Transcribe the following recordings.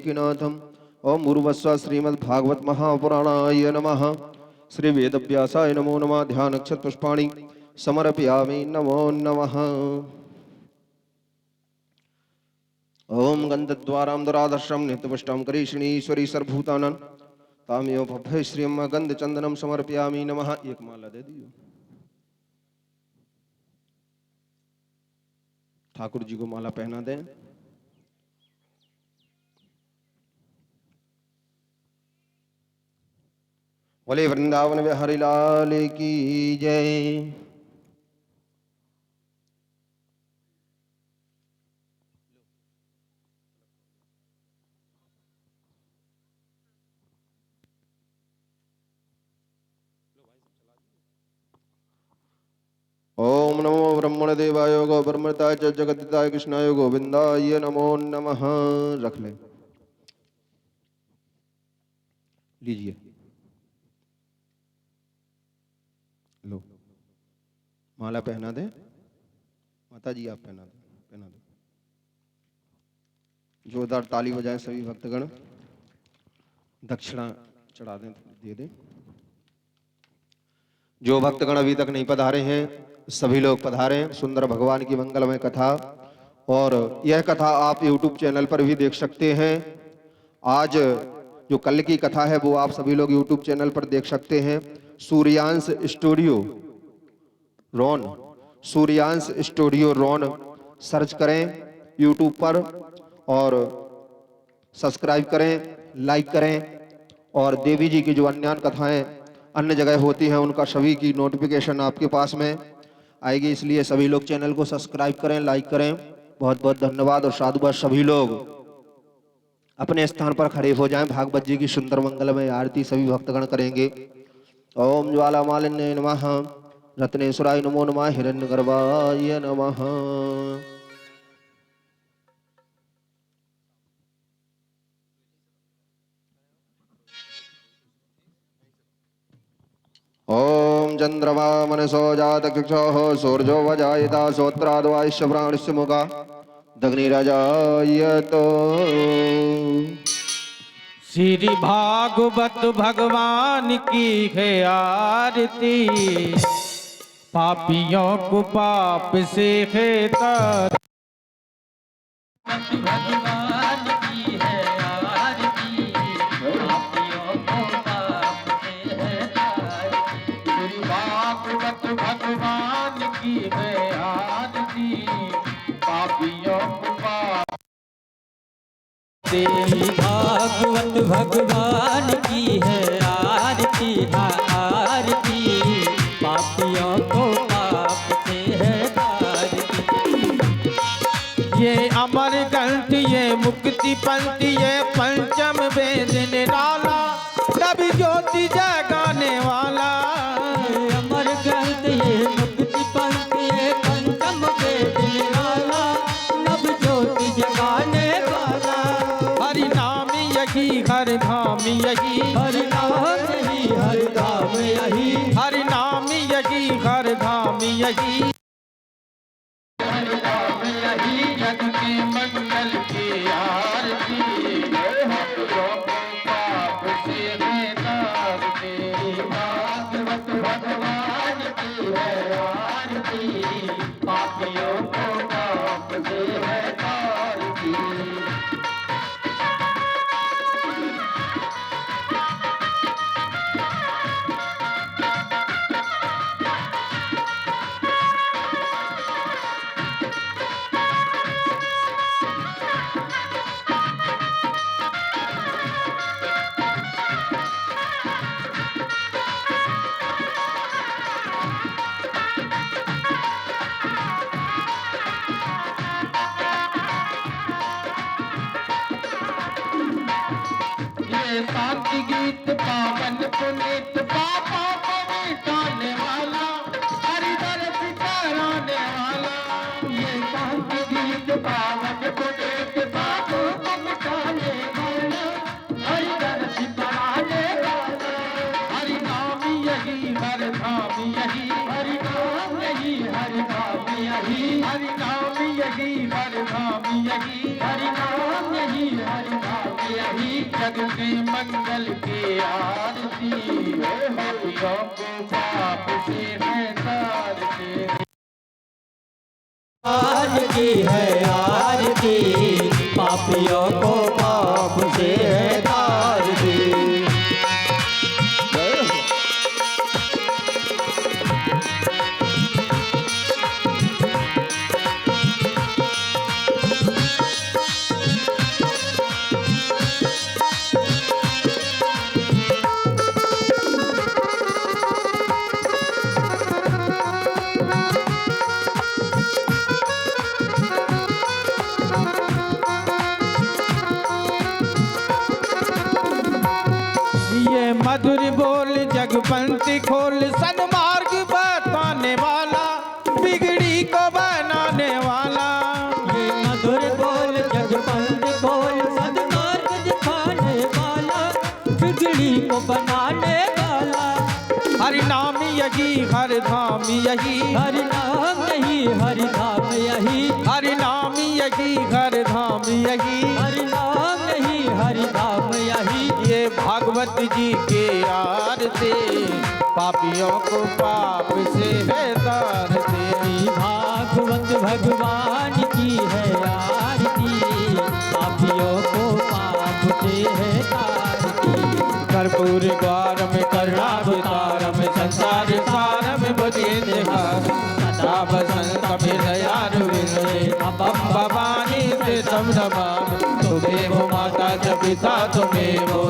देवकीनाथम्। ओम उर्वस्व श्रीमद्भागवत महापुराणाय नमः। श्री वेदव्यासाय नमो नमः। ध्यान अक्षत पुष्पाणि समर्पयामि। नमो नमः। ओम गंधद्वारां दुरादर्शं नित्यपुष्टं करीषिणीश्वरी सर्वभूतानां तामेव भव्य श्रियं गंध चंदनम समर्पयामि। नमः। एक माला दे दियो। ठाकुर जी को माला पहना दें। बोले वृंदावन बिहारी लाल की जय। ओम नमो ब्रह्मण देवाय गो ब्रह्मताय च जगद्दिताय कृष्णाय गोविंदाय नमो नमः। रख ले लीजिए। लो माला पहना दे। माता जी आप पहना दो, पहना दो। जोरदार ताली बजाएं सभी भक्तगण। दक्षिणा चढ़ा दें, दे दें। जो भक्तगण अभी तक नहीं पधारे हैं सभी लोग पधारें। सुंदर भगवान की मंगलमय कथा, और यह कथा आप YouTube चैनल पर भी देख सकते हैं। आज जो कल की कथा है वो आप सभी लोग YouTube चैनल पर देख सकते हैं। सूर्यांश स्टूडियो रोन, सूर्यांश स्टूडियो रोन सर्च करें YouTube पर और सब्सक्राइब करें, लाइक करें। और देवी जी की जो अन्य कथाएं अन्य जगह होती हैं उनका सभी की नोटिफिकेशन आपके पास में आएगी। इसलिए सभी लोग चैनल को सब्सक्राइब करें, लाइक करें। बहुत बहुत धन्यवाद। और साधुवाद। सभी लोग अपने स्थान पर खड़े हो जाएं। भागवत जी की सुंदर मंगलमय आरती सभी भक्तगण करेंगे। ओम ज्वाला मालिन्य नमः। रत्नेश्वराय नमो नमः। हिरण्यगर्भाय नमः। ओम चंद्रमा मनसो जात चक्षुः सूर्यो वजायता श्रोत्राद्वायुष्य प्राणस्य मुखा दग्निरजायतो। श्री भागवत भगवान की है आरती, पापियों को पाप से है तर। भगवान की है आरती, पापियों को पाप से है तर। श्री भागवत भगवान की है आरती, पापियों को पाप। श्री भागवत भगवान की है आरती, आरती पापियों को पाप से है तारती। ये अमर ग्रंथ, ये मुक्ति पंथ, ये पंचम वेद निराला, तभी ज्योति जगाने वाला। अमर ग्रंथ, ये मुक्ति पंथ, ये पंचम वेद निराला, तब ज्योति जगाने वाला। हरि नाम यही हर धाम यही, हरि नाम यही हर धाम यही, हरि नाम यही हर धाम यही, हरि नाम यही जग के मंगल की आरती। पाप से है तारती, भागवत भगवान की है आरती, पापियों को पाप से है तारती। शांति गीत पावन पुनीत, पापों को मिटाने वाला, हरिदर सिताराने वाला। ये शांति गीत पावन पुनीत, पापों को मिटाने वाला, हरिदर सिताराने वाला। हरि नाम यही हर धाम यही, हरि नाम यही हर धाम यही, हरि नाम यही हर धाम यही, हरि नाम यही हर धाम यही। जग के मंगल की आरती, पापियों को पाप से है तारती। आरती है आरती, पापियों को पाप से है तारती। ये मधुर बोल जगपंथी खोल, सन्मार्ग बताने वाला, बिगड़ी को बनाने वाला। ये मधुर बोल जगपंथ खोल, सन्मार्ग दिखाने वाला, बिगड़ी को बनाने वाला। हरि नाम यही हर धाम यही, हरि नाम यही हरि धाम यही, हरि नाम यही हर धाम यही, हरि नाम यही हरि धाम यही। ये भागवत जी के आरती, पापियों को पाप से है तारते। भागवत भगवान की है आरती, पापियों को पाप से है तारती। कर्पूर द्वार में करुणावतार में, संसार सार में बुझेंगे हार, सदा बसंत में दयार विनय, हम भवानी से सब नमामि। तुम्हें वो माता च पिता तुम्हें वो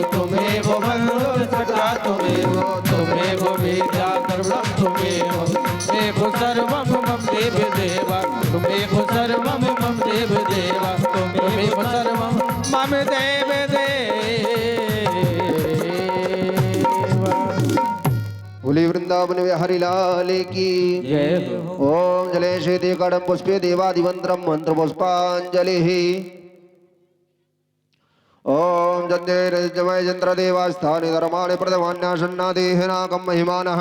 बंधु सखा तुम्हें तुम्हें वो विद्या सर्वम तुम्हें वो सर्वम मम देव देवा, तुम्हें वो सर्वम मम देव देवा, तुम्हें वो सर्वम मम देव देवा। बोले वृंदावन बिहारी लाल की जय हो। ओम जले शेते कड़म पुष्पे देवादिमंत्रम मंत्र पुष्पांजलि। ओम जन्मय जंत्र देवास्थाने धर्माणि प्रथमान्यासन्ना देहनाकं महिमानः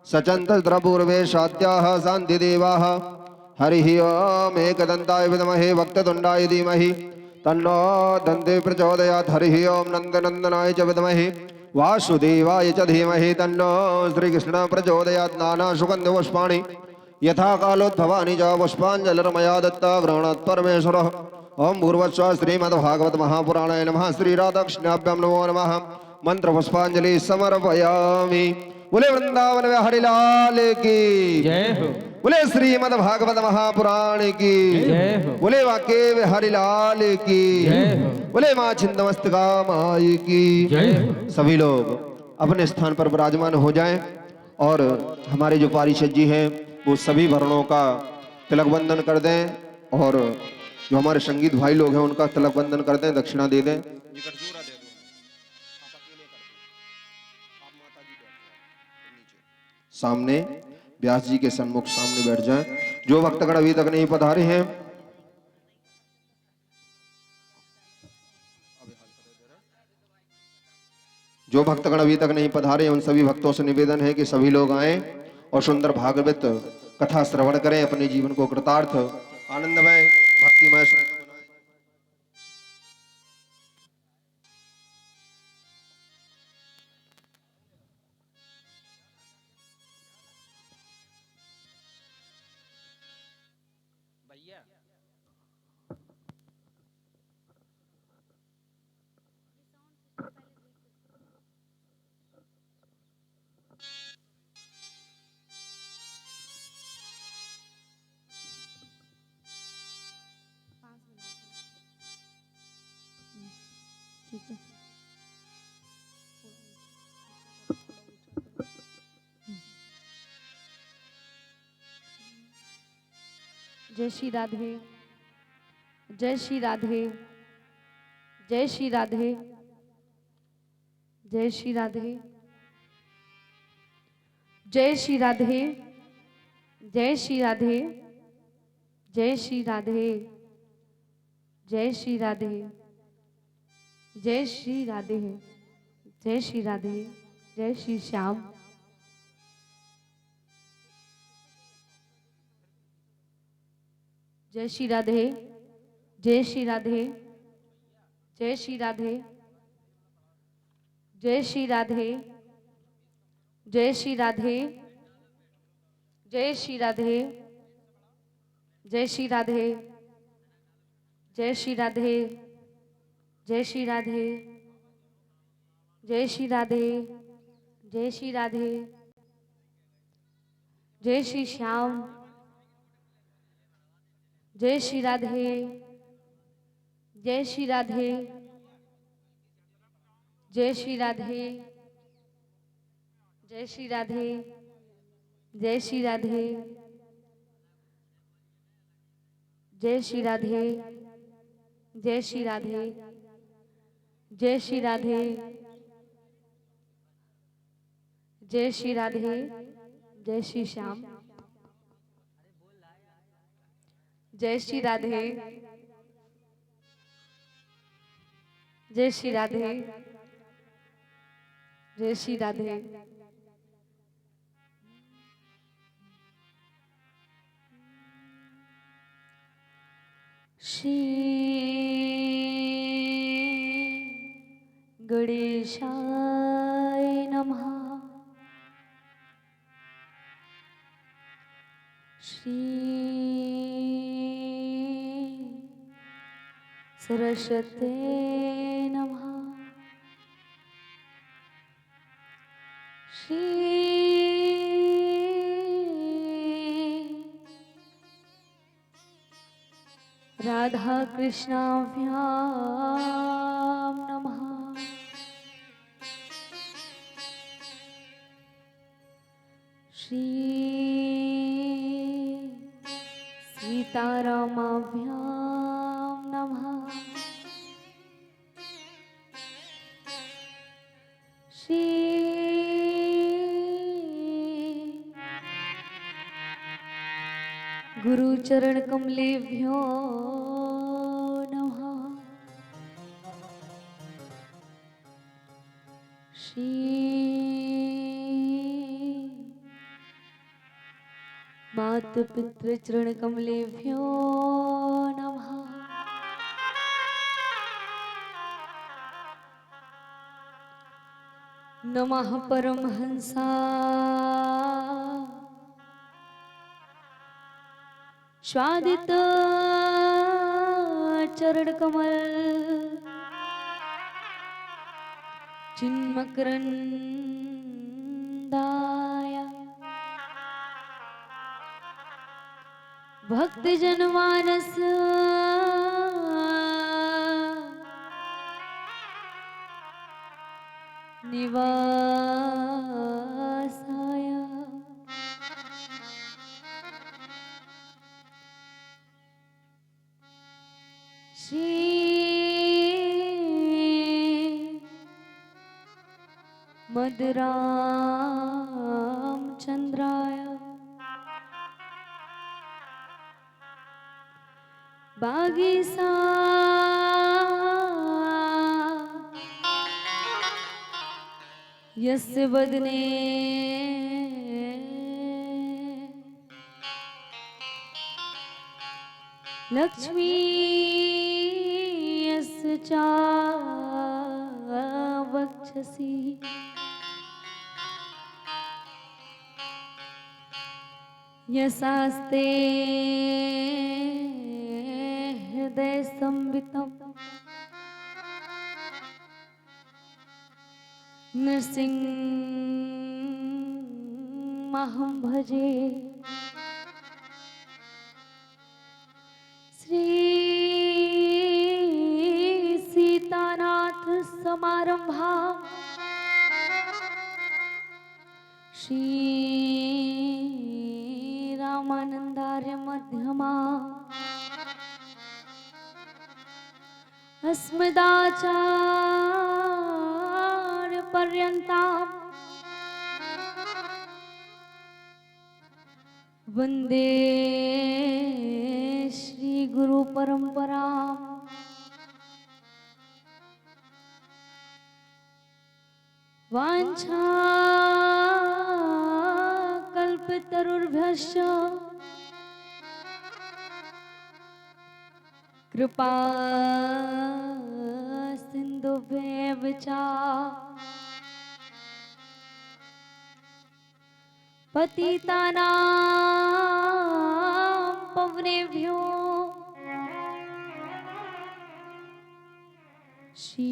सचंद्रपूर्वे सात्याः शान्ति देवाः। हरिः ओम एकदन्ताय विद्महे वक्रतुण्डाय धीमहि तन्नो दन्ते प्रचोदयात्। हरिः ओम नन्दनन्दनाय च विद्महे वासुदेवाय च धीमहि तन्नो श्रीकृष्ण प्रचोदयात्। नाना सुगन्धपुष्पाणि यथा कालोद्भवानि च पुष्पाञ्जलिर्मया दत्ता गृह्णात् परमेश्वरः। ओम भूर्वस्व श्रीमद्भागवत महापुराणाय नमः। श्री राधाकृष्णाभ्यां नमो नमः। मंत्र पुष्पांजलि समर्पयामि। बोले वृंदावन बिहारी लाल की जय हो। बोले श्रीमद्भागवत महापुराण की जय हो। बोले वाके बिहारी लाल की जय हो। बोले माँ छिंदमस्तका माई की जय हो। सभी लोग अपने स्थान पर विराजमान हो जाएं और हमारे जो पारिषद जी हैं वो सभी वर्णों का तिलक बंधन कर दें और जो हमारे संगीत भाई लोग हैं उनका तिलक बंधन कर दें, दक्षिणा दे दें। सामने व्यास जी के सन्मुख सामने बैठ जाएं। जो भक्तगण अभी तक नहीं पधारे हैं उन सभी भक्तों से निवेदन है कि सभी लोग आएं और सुंदर भागवत कथा श्रवण करें, अपने जीवन को कृतार्थ आनंदमय भक्तिमय बनाएं। ठीक है। जय श्री राधे, जय श्री राधे, जय श्री राधे, जय श्री राधे, जय श्री राधे, जय श्री राधे, जय श्री राधे, जय श्री राधे, जय श्री राधे, जय श्री राधे, जय श्री श्याम। जय श्री राधे, जय श्री राधे, जय श्री राधे, जय श्री राधे, जय श्री राधे, जय श्री राधे, जय श्री राधे, जय श्री राधे, जय श्री राधे, जय श्री राधे, जय श्री राधे, जय श्री श्याम, जय श्री राधे, जय श्री राधे, जय श्री राधे, जय श्री राधे, जय श्री राधे, जय श्री राधे, जय श्री राधे, जय श्री राधे, जय श्री राधे, जय श्री श्याम, जय श्री राधे, जय श्री राधे, जय श्री राधे, श्री गणेशाय नमः। श्री सरस्वते नमः। श्री राधा कृष्णाभ्यां नमः। श्री सीतारामाभ्यां नमः। श्री गुरुचरण कमलेभ्यो नमः। श्री मातु पितृ चरण कमलेभ्यो नमः। नमः परमहंसा स्वादित चरण कमल चिन्मकरंदाय भक्त जनमानस निवासाय श्री मधुरामचंद्राय बागीसा यस्य वदने लक्ष्मी यस्य च वक्षसि यशास्ते हृदय संवितम् नृसिंहमहं भजे। श्री सीतानाथ समारंभा श्री रामानंदार्य मध्यमा अस्मदाचार्य पर्यन्तां वंदे श्री गुरु परंपरा। वांछा कल्पतरुभ्यश्च कृपा सिंधुभ्येव च पतितानां पवनेभ्यो श्री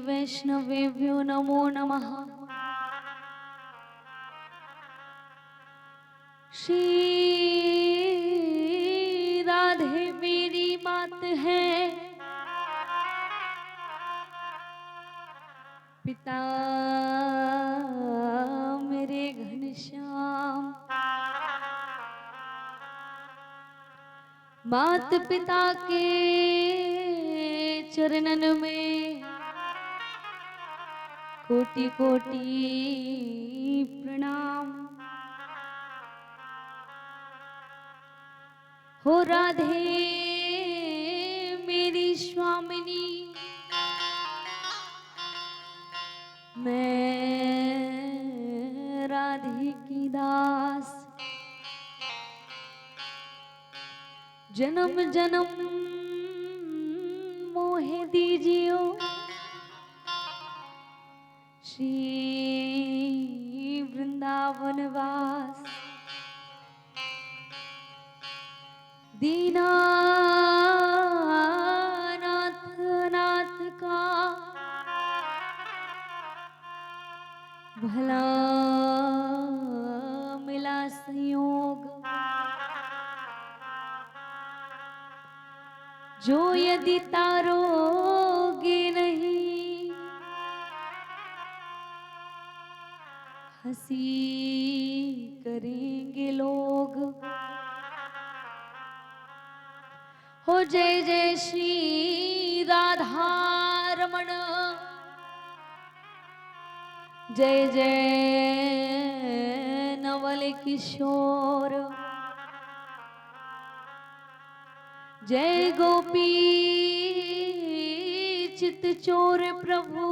वैष्णवेभ्यो नमो नमः। श्री राधे मेरी मात है, पिता मेरे घनश्याम, मात पिता के चरणन में कोटि कोटि प्रणाम। हो राधे मेरी स्वामिनी, मैं राधे की दास, जन्म जन्म मोहे दीजियो श्री वृंदावन वास। दीनानाथ नाथ का भला मिला संयोग, जो यदि तारोगे नहीं हंसी करेंगे लोग। हो जय जय श्री राधा रमण, जय जय नवल किशोर, जय गोपी चित चोर प्रभु,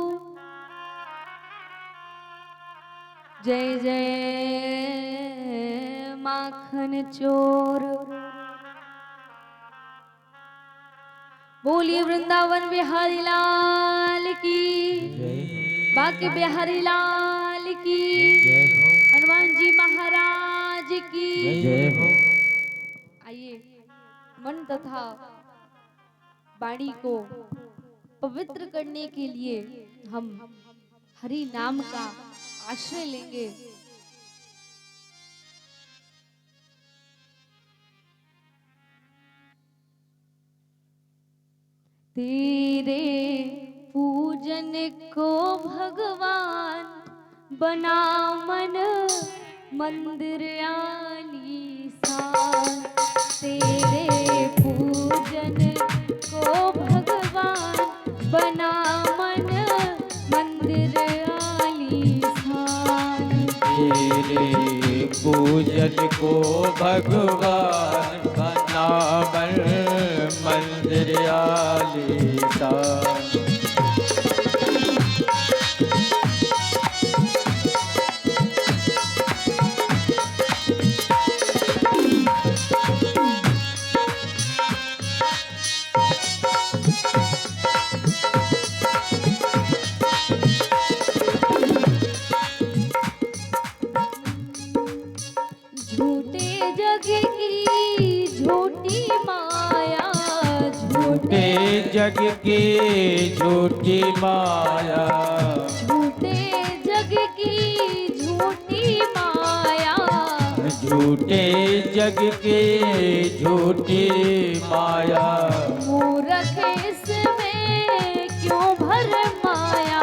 जय जय माखन चोर। बोलिए वृंदावन बिहारी लाल की, बाकी बिहारी लाल की, हनुमान जी महाराज की जय हो। आइए मन तथा वाणी को पवित्र करने के लिए हम हरि नाम का आश्रय लेंगे। तेरे पूजन को भगवान बना मन मंदिर आलीशान। तेरे पूजन को भगवान बना मन मंदिर आलीशान। तेरे पूजन को भगवान बना मन मंदिर आलीशान। झूठे जग की झूठी माया, झूठे जग की झूठी माया, झूठे जग की झूठी माया, झूठे जग की झूठी माया। मूर्ख इसमें क्यों भर माया,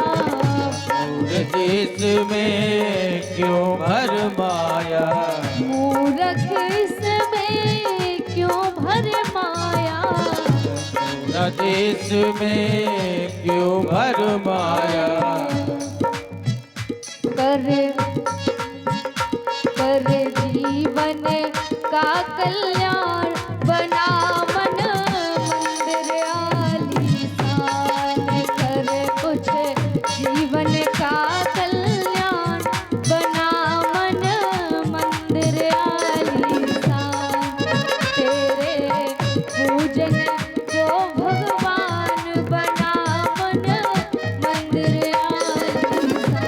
मूर्ख इसमें क्यों भर माया, मूर्ख इसमें क्यों भर माया। मूर्ख इसमें क्यों भर माया। कर जीवन का कल्याण बना मन मंदिर आलीशान। कर कुछ जीवन का कल्याण बना मन मंदिर आलीशान। तेरे पूजन को भगवान बना मन मंदिर आलीशान।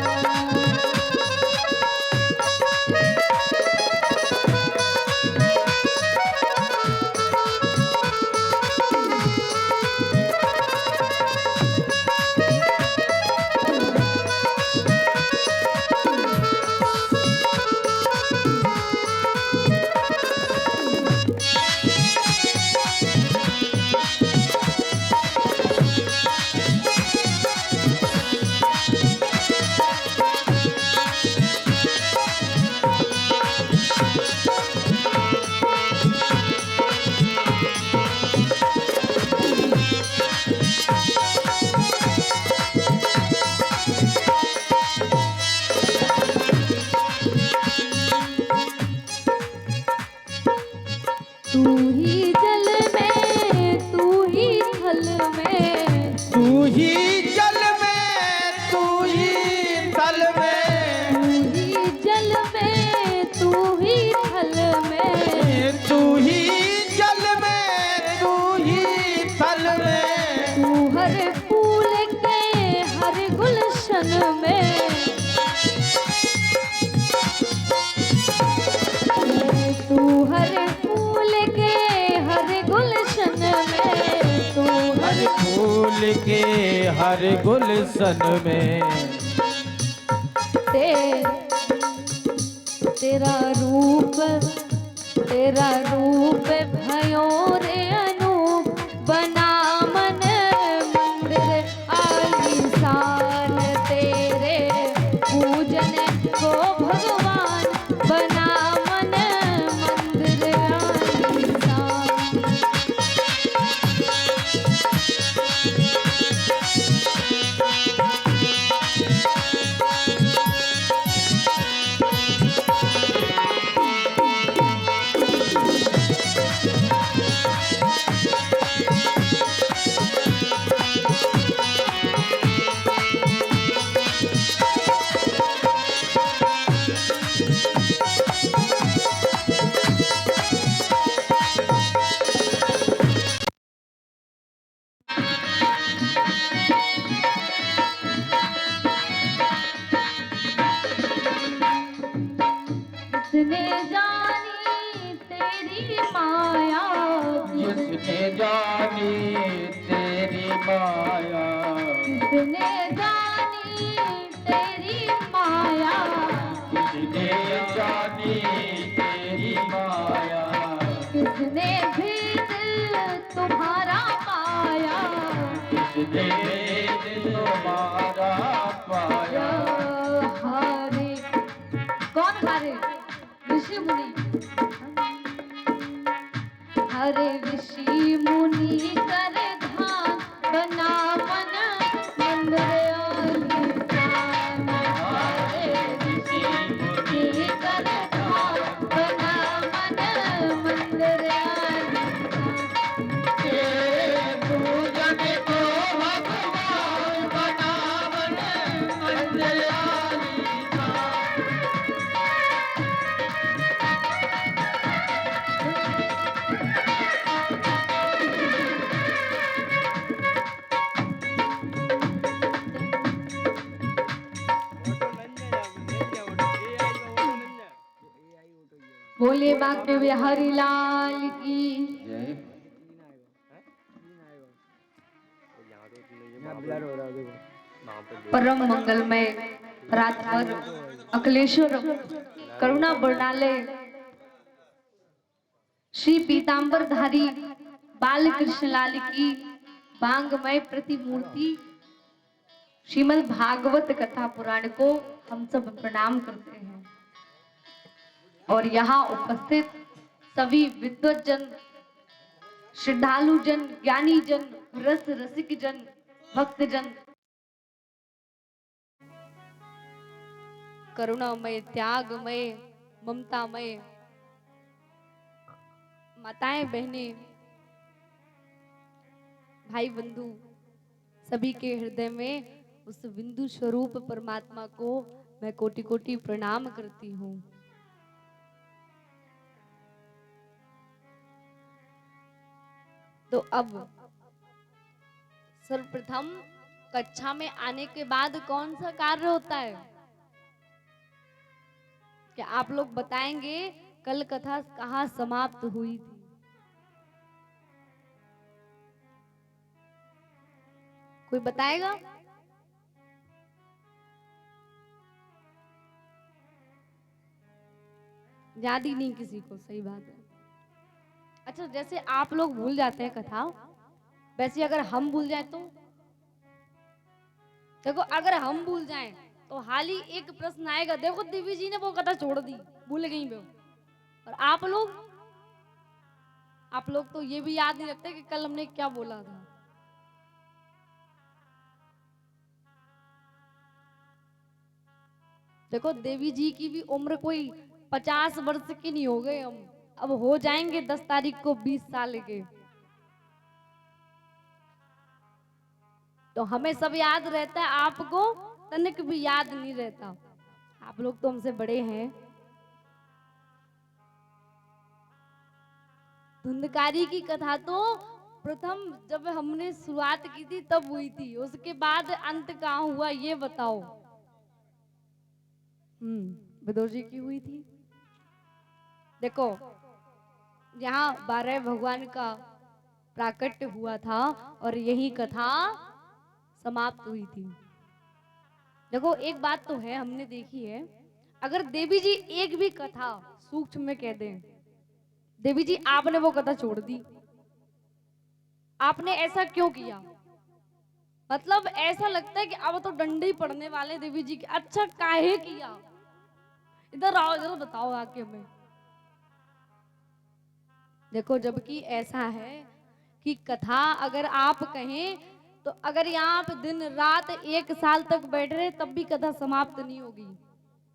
हर फूल के हर गुलशन में, तू हर फूल के हर गुलशन में, तू हर फूल के हर गुलशन में तेरा रूप भयो रे अनूप, बना मन मंदिर आलीशान, तेरे पूजन को भगवान, बना मन मंदिर आलीशान। जिसने जानी तेरी माया, जिसने जानी तेरी माया, जिसने जानी तेरी माया, जिसने जानी तेरी माया, किसने भी दिल तुम्हारा पाया, जिसने दिल तुम्हारा पाया। हारे कौन हारे? ऋषि मुनि। हरे ऋषि मुनि कर ध्यान, बना मन मंदिर आलीशान। हरे ऋषि मुनि कर ध्यान, बना मन मंदिर आलीशान। तेरे पूजन को भगवान, बना मन मंदिर आलीशान। बोले बाके बिहारी लाल की। परम मंगलमय रात पर अखिलेश्वर करुणा बरनालय श्री पीतांबरधारी बाल कृष्ण लाल की बांगमय प्रतिमूर्ति श्रीमद् भागवत कथा पुराण को हम सब प्रणाम करते हैं। और यहाँ उपस्थित सभी विद्वत जन, श्रद्धालु जन, ज्ञानी जन, रस रसिक जन, भक्त जन, करुणामय, त्यागमय, ममतामय माताएं, बहनें, भाई बंधु, सभी के हृदय में उस बिंदु स्वरूप परमात्मा को मैं कोटि कोटि प्रणाम करती हूँ। तो अब सर्वप्रथम कक्षा में आने के बाद कौन सा कार्य होता है? क्या आप लोग बताएंगे कल कथा कहाँ समाप्त हुई थी? कोई बताएगा? याद ही नहीं किसी को, सही बात है। अच्छा, जैसे आप लोग भूल जाते हैं कथा, वैसे अगर हम भूल जाए तो देखो, अगर हम भूल जाएं तो हाल ही एक प्रश्न आएगा, देखो दिव्य जी ने वो कथा छोड़ दी, भूल गई वो। और आप लोग तो ये भी याद नहीं रखते कि कल हमने क्या बोला था। देखो देवी जी की भी उम्र कोई 50 वर्ष की नहीं हो गए, हम अब हो जाएंगे 10 तारीख को 20 साल के। तो हमें सब याद रहता है, आपको तनिक भी याद नहीं रहता। आप लोग तो हमसे बड़े हैं। धुंधकारी की कथा तो प्रथम जब हमने शुरुआत की थी तब हुई थी, उसके बाद अंत कहाँ हुआ ये बताओ। विदुर जी की हुई थी। देखो यहाँ 12 भगवान का प्राकट्य हुआ था और यही कथा समाप्त हुई थी। देखो एक बात तो है, हमने देखी है, अगर देवी जी एक भी कथा सूक्ष्म में कह दें, देवी जी आपने वो कथा छोड़ दी, आपने ऐसा क्यों किया? मतलब ऐसा लगता है कि अब तो डंडे ही पड़ने वाले देवी जी के। अच्छा काहे किया? इधर आओ, जरा बताओ आके हमें। देखो जबकि ऐसा है कि कथा अगर आप कहें तो अगर यहाँ आप दिन रात 1 साल तक बैठ रहे तब भी कथा समाप्त नहीं होगी।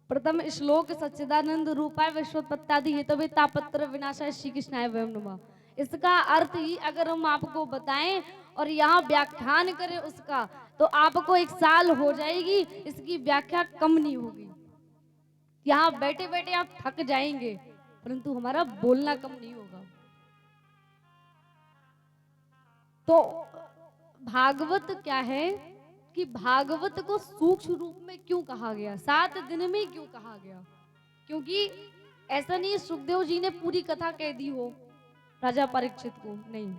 प्रथम श्लोक सच्चिदानंद रूपाय विश्वोत्पत्त्यादि हेतवे तापत्र विनाशाय श्री कृष्णाय वयं नमः। इसका अर्थ ही अगर हम आपको बताएं और यहाँ व्याख्यान करें उसका, तो आपको 1 साल हो जाएगी, इसकी व्याख्या कम नहीं होगी। यहाँ बैठे बैठे आप थक जाएंगे, परंतु हमारा बोलना कम नहीं होगा। तो भागवत क्या है कि भागवत को सूक्ष्म रूप में क्यों कहा गया, 7 दिन में क्यों कहा गया? क्योंकि ऐसा नहीं सुखदेव जी ने पूरी कथा कह दी हो राजा परीक्षित को, नहीं,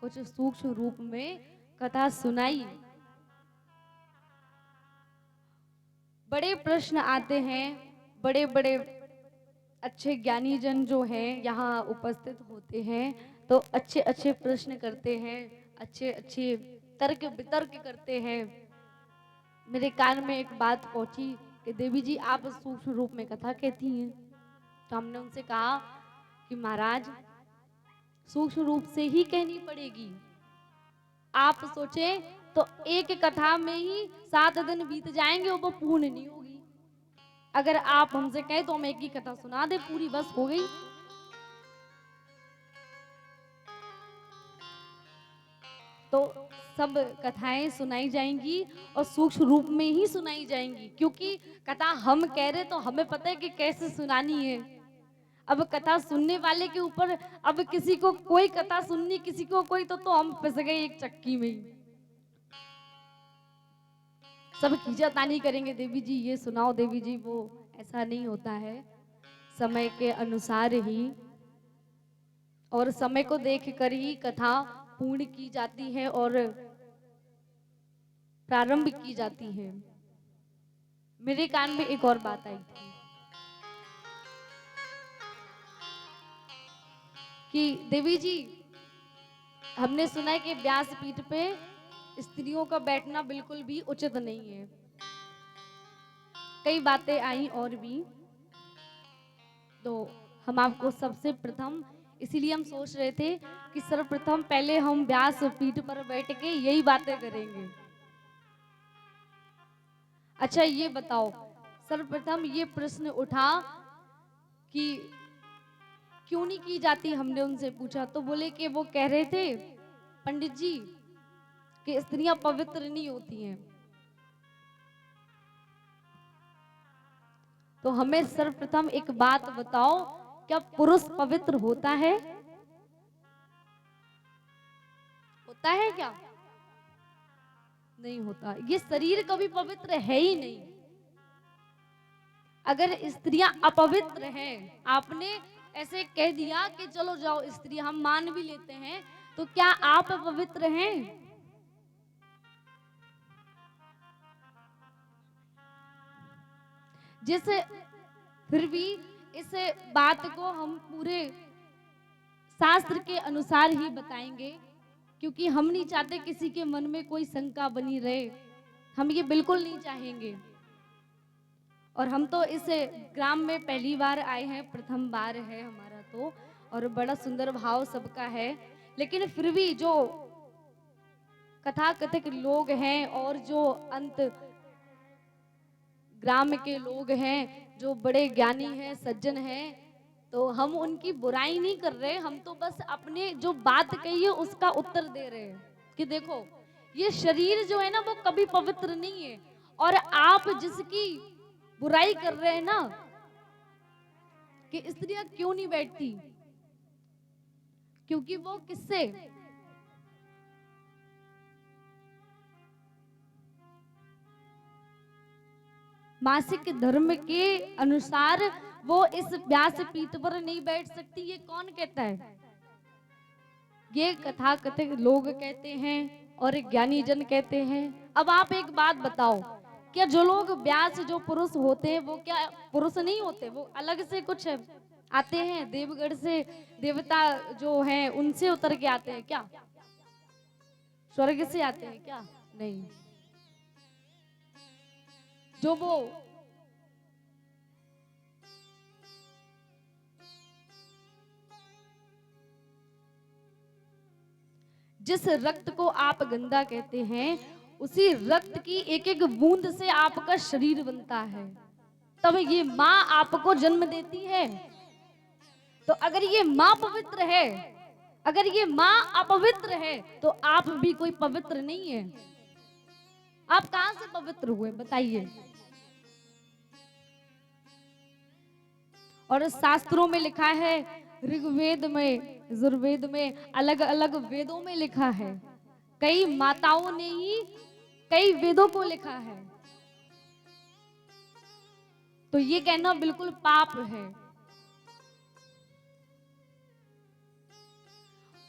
कुछ सूक्ष्म रूप में कथा सुनाई। बड़े प्रश्न आते हैं, बड़े बड़े अच्छे ज्ञानी जन जो हैं यहाँ उपस्थित होते हैं, तो अच्छे अच्छे प्रश्न करते हैं, अच्छे अच्छे तर्क वितर्क करते हैं। मेरे कान में एक बात पहुंची कि देवी जी आप सूक्ष्म रूप में कथा कहती हैं। तो हमने उनसे कहा कि महाराज सूक्ष्म रूप से ही कहनी पड़ेगी। आप सोचे तो एक कथा में ही 7 दिन बीत जाएंगे और वो पूर्ण नहीं होगी। अगर आप हमसे कहें तो हम एक ही कथा सुना दे पूरी, बस हो गई। तो सब कथाएं सुनाई जाएंगी और सूक्ष्म रूप में ही सुनाई जाएंगी, क्योंकि कथा हम कह रहे तो हमें पता है कि कैसे सुनानी है। अब कथा सुनने वाले के ऊपर, अब किसी को कोई कथा सुननी, किसी को कोई, तो हम फंस गए एक चक्की में ही। सब खींचातानी करेंगे, देवी जी ये सुनाओ, देवी जी वो। ऐसा नहीं होता है। समय के अनुसार ही और समय को देखकर ही कथा पूर्ण की जाती है और प्रारंभ की जाती है। मेरे कान में एक और बात आई थी कि देवी जी हमने सुना है कि व्यासपीठ पे स्त्रियों का बैठना बिल्कुल भी उचित नहीं है। कई बातें आई और भी, तो हम आपको सबसे प्रथम, इसीलिए हम सोच रहे थे कि सर्वप्रथम पहले हम व्यासपीठ पर बैठ के यही बातें करेंगे। अच्छा ये बताओ, सर्वप्रथम ये प्रश्न उठा कि क्यों नहीं की जाती, हमने उनसे पूछा तो बोले कि वो कह रहे थे पंडित जी कि स्त्रियां पवित्र नहीं होती हैं। तो हमें सर्वप्रथम एक बात बताओ, क्या पुरुष पवित्र होता है? होता है क्या? नहीं होता। ये शरीर कभी पवित्र है ही नहीं। अगर स्त्रियां अपवित्र हैं, आपने ऐसे कह दिया कि चलो जाओ स्त्री, हम मान भी लेते हैं, तो क्या आप पवित्र हैं? जिस फिर भी इस बात को हम पूरे शास्त्र के अनुसार ही बताएंगे, क्योंकि हम नहीं चाहते किसी के मन में कोई शंका बनी रहे। हम ये बिल्कुल नहीं चाहेंगे। और हम तो इस ग्राम में पहली बार आए हैं, प्रथम बार है हमारा तो, और बड़ा सुंदर भाव सबका है। लेकिन फिर भी जो कथाकथित लोग हैं और जो अंत ग्राम के लोग हैं, जो बड़े ज्ञानी हैं, सज्जन हैं, तो हम उनकी बुराई नहीं कर रहे। हम तो बस अपने जो बात कही है उसका उत्तर दे रहे हैं कि देखो ये शरीर जो है ना वो कभी पवित्र नहीं है। और आप जिसकी बुराई कर रहे हैं ना कि स्त्रियां क्यों नहीं बैठती, क्योंकि वो किससे, मासिक धर्म के अनुसार वो इस व्यास पीठ पर नहीं बैठ सकती, ये कौन कहता है? ये कथा कथित लोग कहते हैं और ज्ञानी जन कहते हैं। अब आप एक बात बताओ, क्या जो लोग व्यास जो पुरुष होते हैं वो क्या पुरुष नहीं होते? वो अलग से कुछ आते हैं? देवगढ़ से देवता जो हैं उनसे उतर के आते हैं क्या? स्वर्ग से आते हैं क्या? नहीं। जो वो जिस रक्त को आप गंगा कहते हैं, उसी रक्त की एक एक बूंद से आपका शरीर बनता है। तब ये माँ आपको जन्म देती है। तो अगर ये माँ पवित्र है, अगर ये माँ अपवित्र है, तो आप भी कोई पवित्र नहीं है। आप कहां से पवित्र हुए बताइए? और शास्त्रों में लिखा है, ऋग्वेद में, यजुर्वेद में, अलग अलग वेदों में लिखा है। कई माताओं ने ही कई वेदों को लिखा है। तो ये कहना बिल्कुल पाप है।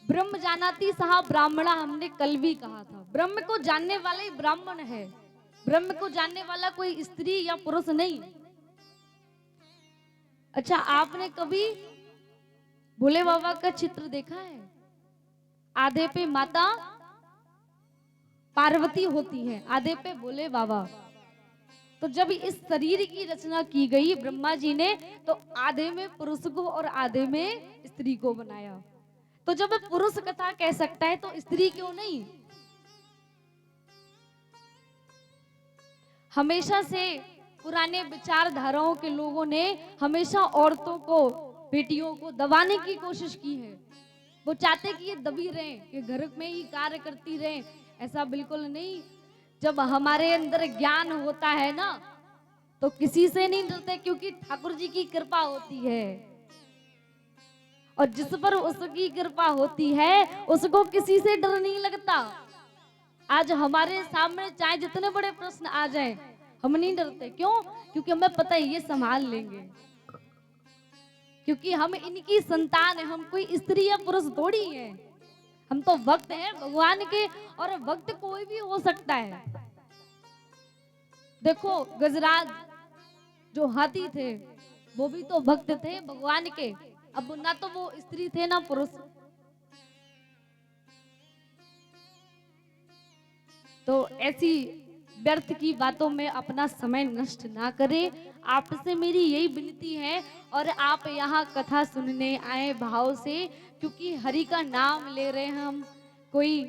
ब्रह्म जानाति सहा ब्राह्मणा, हमने कल भी कहा था। ब्रह्म को जानने वाले ही ब्राह्मण है। ब्रह्म को जानने वाला कोई स्त्री या पुरुष नहीं। अच्छा, आपने कभी भोले बाबा का चित्र देखा है? आधे पे माता पार्वती होती है, आधे पे भोले बाबा। तो जब इस शरीर की रचना की गई ब्रह्मा जी ने, तो आधे में पुरुष को और आधे में स्त्री को बनाया। तो जब पुरुष कथा कह सकता है तो स्त्री क्यों नहीं? हमेशा से पुराने विचारधाराओं के लोगों ने हमेशा औरतों को, बेटियों को दबाने की कोशिश की है। वो चाहते कि ये दबी रहें, कि घर में ही कार्य करती रहें। ऐसा बिल्कुल नहीं। जब हमारे अंदर ज्ञान होता है ना, तो किसी से नहीं डरते, क्योंकि ठाकुर जी की कृपा होती है। और जिस पर उसकी कृपा होती है, उसको किसी से डर नहीं लगता। आज हमारे सामने चाहे जितने बड़े प्रश्न आ जाएं, हम नहीं डरते। क्यों? क्योंकि हमें पता है ये संभाल लेंगे। क्योंकि हम इनकी संतान है। हम कोई स्त्री या पुरुष थोड़ी है। हम तो भक्त हैं भगवान के, और भक्त कोई भी हो सकता है। देखो, गजराज जो हाथी थे, वो भी तो भक्त थे भगवान के। अब ना तो वो स्त्री थे ना पुरुष। तो ऐसी व्यर्थ की बातों में अपना समय नष्ट ना करें। आपसे मेरी यही विनती है। और आप यहाँ कथा सुनने आए भाव से, क्योंकि हरि का नाम ले रहे हैं हम। कोई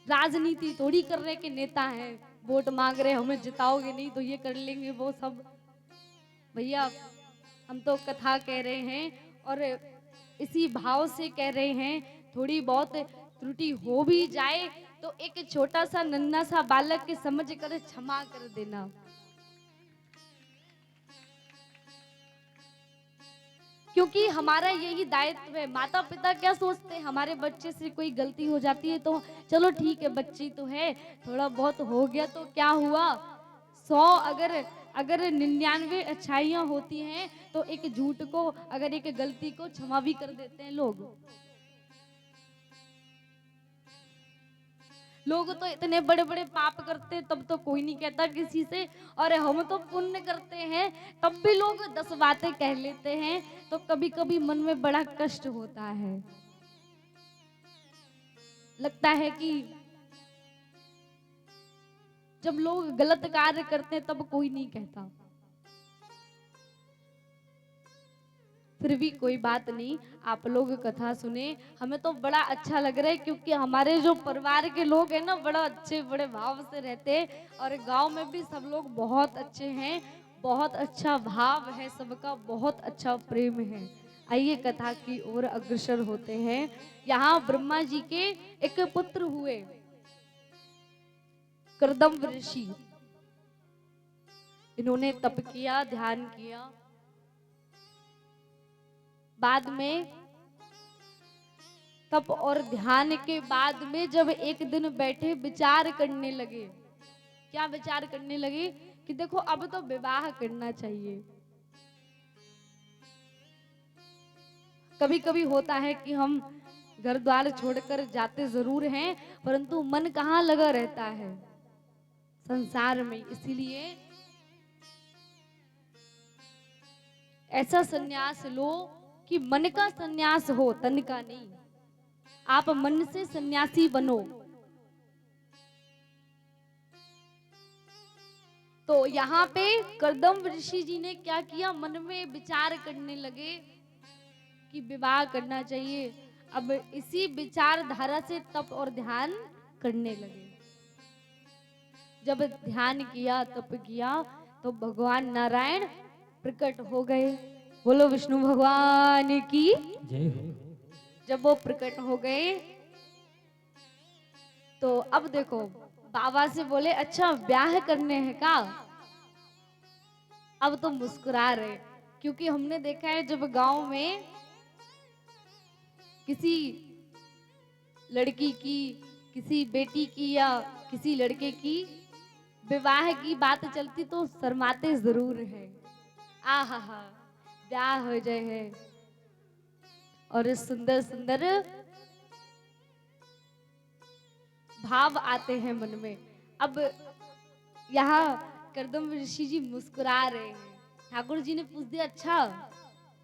राजनीति थोड़ी कर रहे कि नेता हैं, वोट मांग रहे, हमें जिताओगे नहीं तो ये कर लेंगे वो सब। भैया, हम तो कथा कह रहे हैं और इसी भाव से कह रहे हैं। थोड़ी बहुत त्रुटि हो भी जाए तो एक छोटा सा नन्हा सा बालक के समझ कर क्षमा कर देना। क्योंकि हमारा यही दायित्व है। माता पिता क्या सोचते हैं, हमारे बच्चे से कोई गलती हो जाती है तो चलो ठीक है, बच्ची तो है, थोड़ा बहुत हो गया तो क्या हुआ। 100 अगर 99 अच्छाइयां होती हैं तो एक झूठ को, अगर एक गलती को क्षमा भी कर देते हैं लोग। लोग तो इतने बड़े बड़े पाप करते तब तो कोई नहीं कहता किसी से, और हम तो पुण्य करते हैं तब भी लोग 10 बातें कह लेते हैं। तो कभी कभी मन में बड़ा कष्ट होता है। लगता है कि जब लोग गलत कार्य करते हैं तब कोई नहीं कहता। फिर भी कोई बात नहीं, आप लोग कथा सुने, हमें तो बड़ा अच्छा लग रहा है। क्योंकि हमारे जो परिवार के लोग हैं ना, बड़ा अच्छे बड़े भाव से रहते हैं। और गांव में भी सब लोग बहुत अच्छे हैं। बहुत अच्छा भाव है सबका, बहुत अच्छा प्रेम है। आइए कथा की ओर अग्रसर होते हैं। यहाँ ब्रह्मा जी के एक पुत्र हुए, कर्दम ऋषि। इन्होंने तप किया, ध्यान किया। बाद में तप और ध्यान के बाद में जब एक दिन बैठे विचार करने लगे। क्या विचार करने लगे? कि देखो अब तो विवाह करना चाहिए। कभी कभी होता है कि हम घर द्वार छोड़कर जाते जरूर हैं, परंतु मन कहाँ लगा रहता है संसार में। इसीलिए ऐसा संन्यास लो कि मन का संन्यास हो, तन का नहीं। आप मन से सन्यासी बनो। तो यहाँ पे कर्दम ऋषि जी ने क्या किया, मन में विचार करने लगे कि विवाह करना चाहिए। अब इसी विचारधारा से तप और ध्यान करने लगे। जब ध्यान किया, तप किया, तो भगवान नारायण प्रकट हो गए। बोलो विष्णु भगवान की जय हो। जब वो प्रकट हो गए तो अब देखो बाबा से बोले अच्छा ब्याह करने हैं का। अब तो मुस्कुरा रहे, क्योंकि हमने देखा है जब गांव में किसी लड़की की, किसी बेटी की या किसी लड़के की विवाह की बात चलती तो शर्माते जरूर है। आहा हा ब्याह हो जाए है और सुंदर सुंदर भाव आते हैं मन में। अब यहाँ कर्दम ऋषि जी मुस्कुरा रहे हैं। ठाकुर जी ने पूछ दिया अच्छा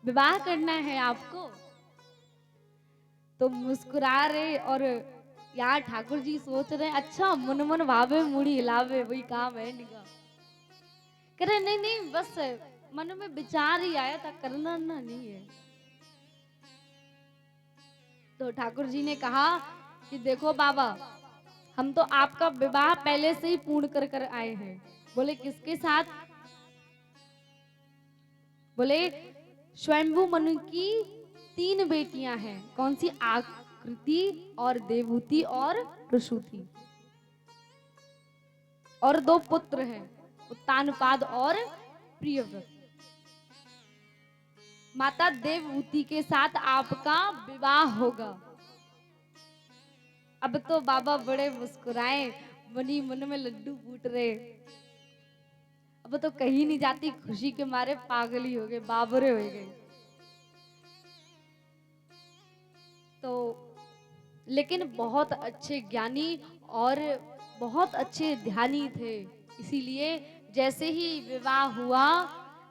विवाह करना है आपको, तो मुस्कुरा रहे। और यहाँ ठाकुर जी सोच रहे अच्छा मन मन भावे मुड़ी हिलावे, वही काम है निका। कह रहे नहीं नहीं बस मन में विचार ही आया था, करना ना नहीं है। तो ठाकुर जी ने कहा कि देखो बाबा हम तो आपका विवाह पहले से ही पूर्ण कर कर आए हैं। बोले किसके साथ? बोले स्वयंभू मनु की 3 बेटियां हैं। कौन सी? आकृति और देवहूति और प्रसूति। और 2 पुत्र हैं, उत्तानपाद और प्रियव्रत। माता देवहूति के साथ आपका विवाह होगा। अब तो बाबा बड़े मुस्कुराए, मनी मन में लड्डू फूट रहे। अब तो कहीं नहीं जाती, खुशी के मारे पागल ही हो गए, बाबरे हो गए। तो लेकिन बहुत अच्छे ज्ञानी और बहुत अच्छे ध्यानी थे। इसीलिए जैसे ही विवाह हुआ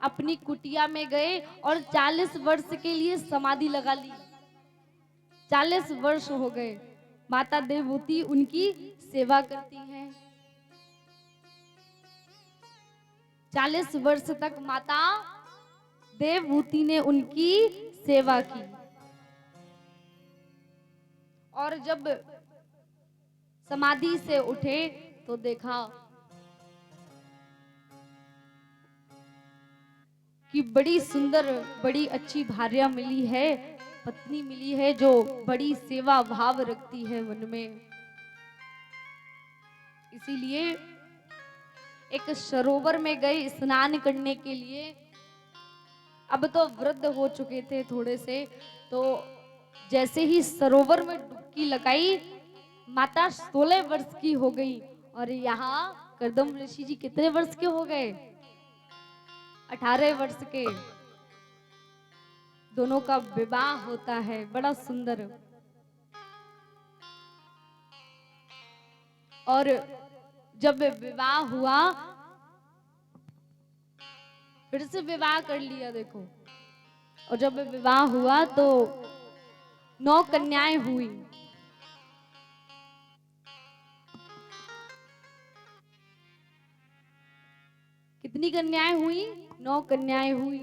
अपनी कुटिया में गए और 40 वर्ष के लिए समाधि लगा ली। 40 वर्ष हो गए, माता देवहूति उनकी सेवा करती हैं। 40 वर्ष तक माता देवहूति ने उनकी सेवा की। और जब समाधि से उठे तो देखा कि बड़ी सुंदर, बड़ी अच्छी भार्या मिली है, पत्नी मिली है जो बड़ी सेवा भाव रखती है मन में। इसीलिए एक सरोवर में गए स्नान करने के लिए। अब तो वृद्ध हो चुके थे थोड़े से, तो जैसे ही सरोवर में डुबकी लगाई माता 16 वर्ष की हो गई। और यहाँ कर्दम ऋषि जी कितने वर्ष के हो गए? 18 वर्ष के। दोनों का विवाह होता है, बड़ा सुंदर। और जब विवाह हुआ, फिर से विवाह कर लिया देखो। और जब विवाह हुआ तो 9 कन्याएं हुई। कितनी कन्याएं हुई? 9 कन्याएं हुई।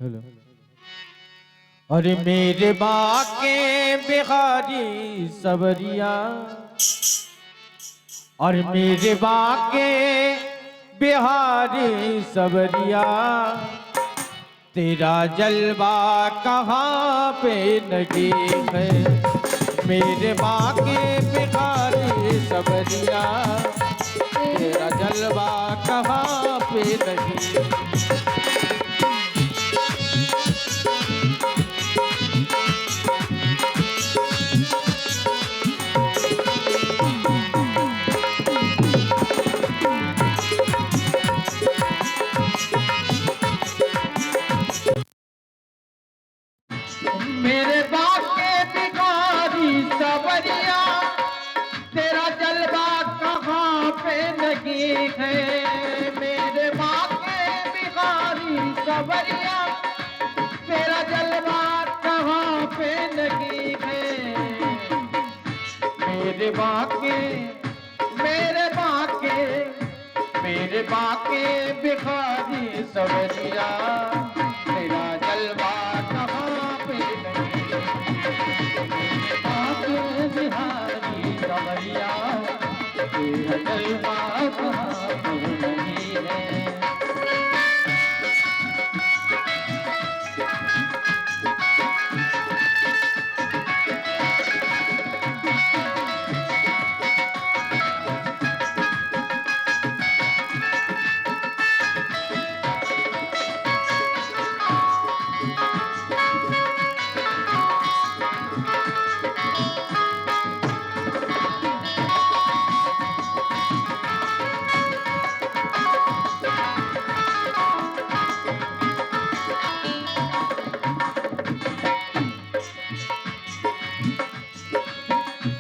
हेलो। अरे मेरे बाके बिहारी सबरिया, और मेरे बाके बिहारी सबरिया, तेरा जलवा कहाँ पे लगी है। मेरे बाके बिहारी सबरिया, तेरा जलवा कहाँ पे लगी है। मेरे बाके मेरे बाके मेरे बाके भिखारी सवरिया तेरा जलवा कहाँ पे नहीं। मेरे बाके बिहारी सवरिया तेरा जलवा कहाँ पे नहीं है।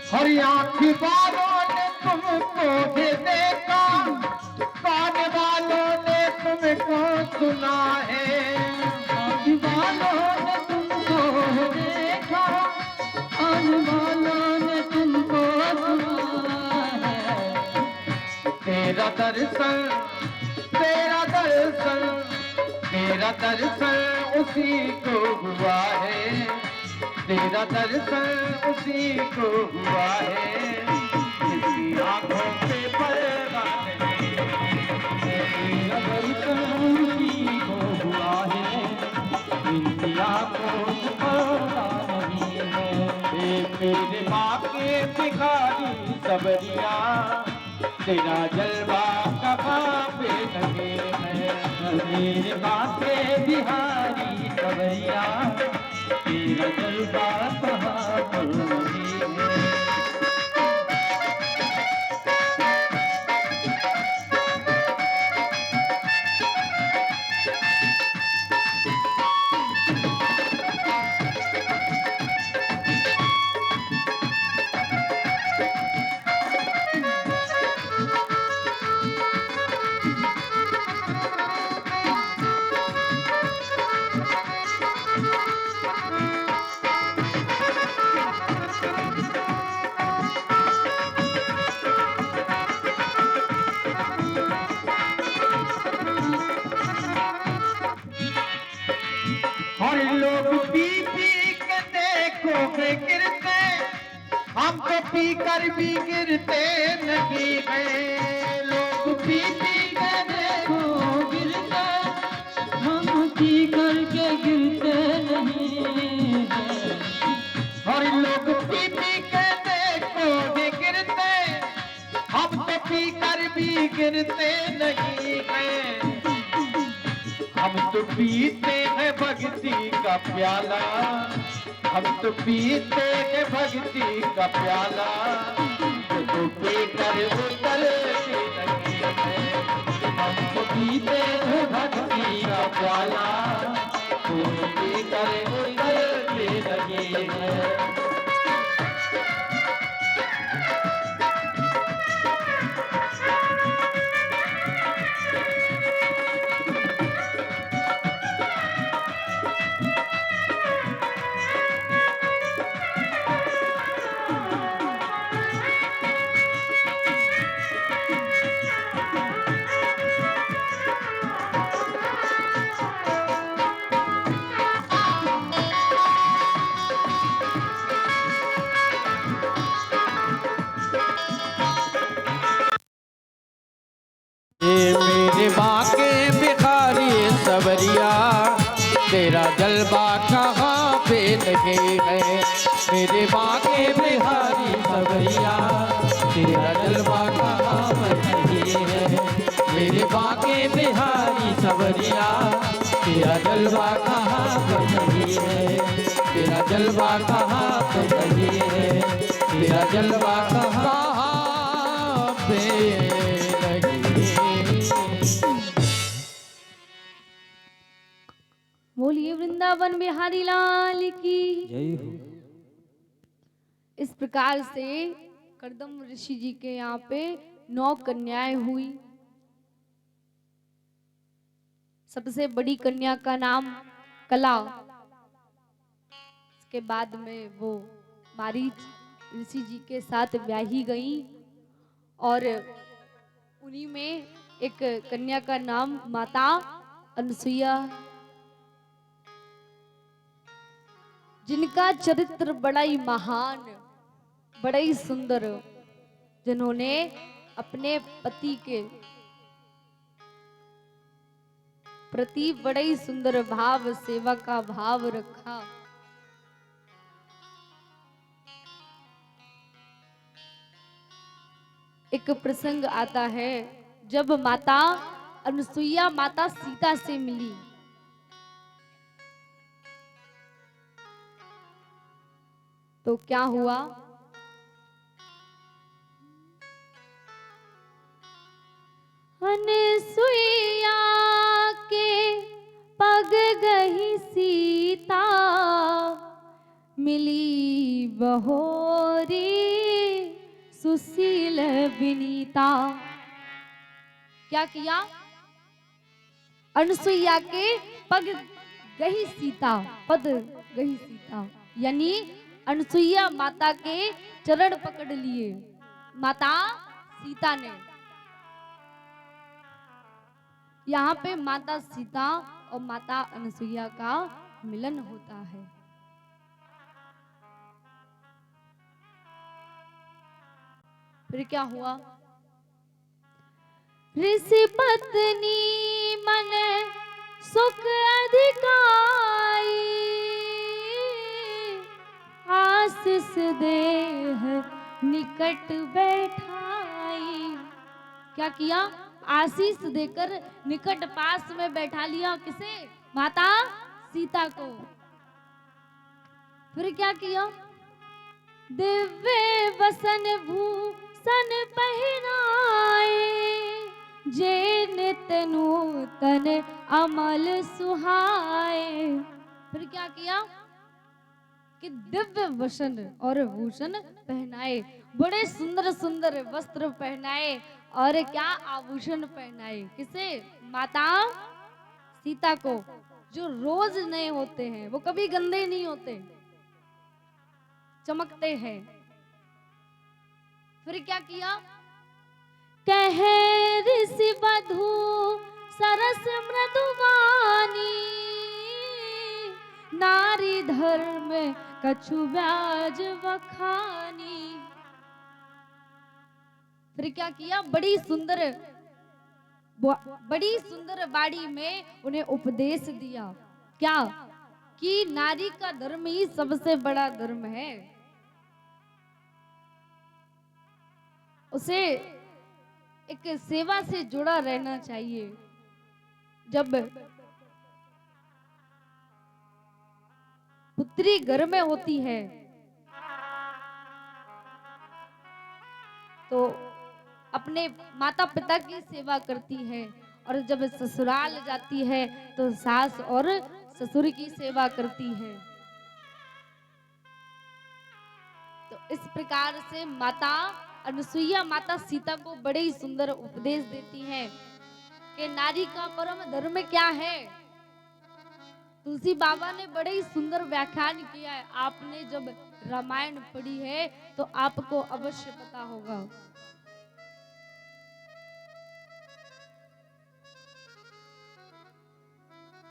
हरी आँखी वालों ने तुमको भी देखा, कान वालों ने तुमको सुना है। आँखी वालों ने तुमको देखा, कान वालों ने तुमको सुना है। तेरा दर्शन तेरा दर्शन तेरा दर्शन उसी को हुआ है। तेरा दर्शन उसी को हुआ है जिसकी आंखों पे पर्दा नहीं। तेरा दर्शन उसी को हुआ है जिनकी आंखों पे पर्दा नहीं है। मेरे बाके भिखारी सवरिया तेरा जलवा कहाँ पे नहीं है। मेरे बाके बिहारी सवरिया तेरा जलवा कहाँ पर नहीं है। हर लोग पी पी के देखो के गिरते, हम तो पी कर भी गिरते नहीं है। लोग पी पी के देखो गिरते, हम पी करके गिरते नहीं है। हर लोग पी पी के देखो के गिरते, हम तो पी कर भी गिरते नहीं है। हम तो पीते हैं भक्ति का प्याला। हम तो पीते हैं भक्ति का प्याला तो पीकर उतरते नहीं है। हम तो पीते हैं भक्ति का प्याला तो पीकर उतरते नहीं है। मेरे बाके भिखारी सवरिया तेरा जलवा कहाँ पे नहीं है। मेरे बाके भिखारी सवरिया तेरा जलवा कहाँ पे नहीं है। मेरे बाके बिहारी सवरिया तेरा जलवा कहाँ पे नहीं है। तेरा जलवा कहाँ पे नहीं है। तेरा जलवा कहाँ पे नहीं है। बोलिए वृंदावन बिहारी लाल की जय हो। इस प्रकार से करदम ऋषि जी के यहाँ पे 9 कन्याएं हुई। सबसे बड़ी कन्या का नाम कला, इसके बाद में वो मारीच, ऋषि जी के साथ ब्याही गई और उन्हीं में एक कन्या का नाम माता अनसुईया, जिनका चरित्र बड़ा ही महान, बड़ा ही सुंदर, जिन्होंने अपने पति के प्रति बड़ा ही सुंदर भाव, सेवा का भाव रखा। एक प्रसंग आता है जब माता अनसुईया माता सीता से मिली, तो क्या हुआ? अनसुईया के पग गई सीता, मिली बहोरी सुशील विनीता। क्या किया? अनसुईया के पग गई सीता, पद गई सीता, यानी अनसुईया माता के चरण पकड़ लिए माता सीता ने। यहाँ पे माता सीता और माता अनसुईया का मिलन होता है। फिर क्या हुआ? ऋषि पत्नी मन सुख अधिकाई, आशीष देह निकट बैठाई। क्या किया? आशीष देकर निकट पास में बैठा लिया। किसे? माता सीता को। फिर क्या किया? दिव्य वसन भूषण पहनाए, जे नित नूतन अमल सुहाए। फिर क्या किया कि दिव्य वसन और भूषण पहनाए, बड़े सुंदर सुंदर वस्त्र पहनाए और क्या आभूषण पहनाए। किसे? माता सीता को, जो रोज नए होते हैं, वो कभी गंदे नहीं होते, चमकते हैं। फिर क्या किया? कहे ऋषि वधू सरस मृदुवानी, नारी धर्म कछु ब्याज बखानी। फिर क्या किया? बड़ी सुंदर बाड़ी में उन्हें उपदेश दिया। क्या? कि नारी का धर्म ही सबसे बड़ा धर्म है, उसे एक सेवा से जुड़ा रहना चाहिए। जब पुत्री घर में होती है तो अपने माता पिता की सेवा करती है, और जब ससुराल जाती है तो सास और ससुर की सेवा करती है। तो इस प्रकार से माता अनसुईया माता सीता को बड़े ही सुंदर उपदेश देती है कि नारी का परम धर्म क्या है। तुलसी बाबा ने बड़े ही सुंदर व्याख्यान किया है। आपने जब रामायण पढ़ी है तो आपको अवश्य पता होगा।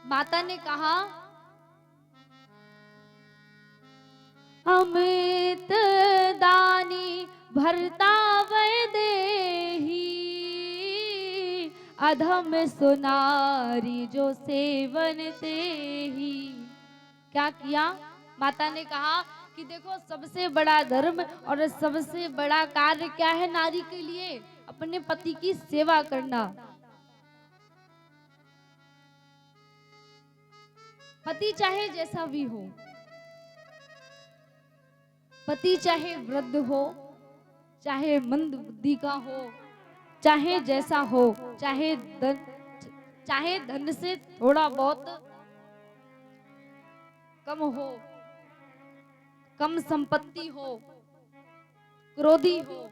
माता ने कहा, अमृत दानी भरता वै देही, अधम सुनारी जो सेवन तेही। क्या किया? माता ने कहा कि देखो, सबसे बड़ा धर्म और सबसे बड़ा कार्य क्या है नारी के लिए? अपने पति की सेवा करना। पति चाहे जैसा भी हो, पति चाहे वृद्ध हो, चाहे मंद बुद्धि का हो, चाहे जैसा हो, चाहे धन से थोड़ा बहुत कम हो, कम संपत्ति हो, क्रोधी हो,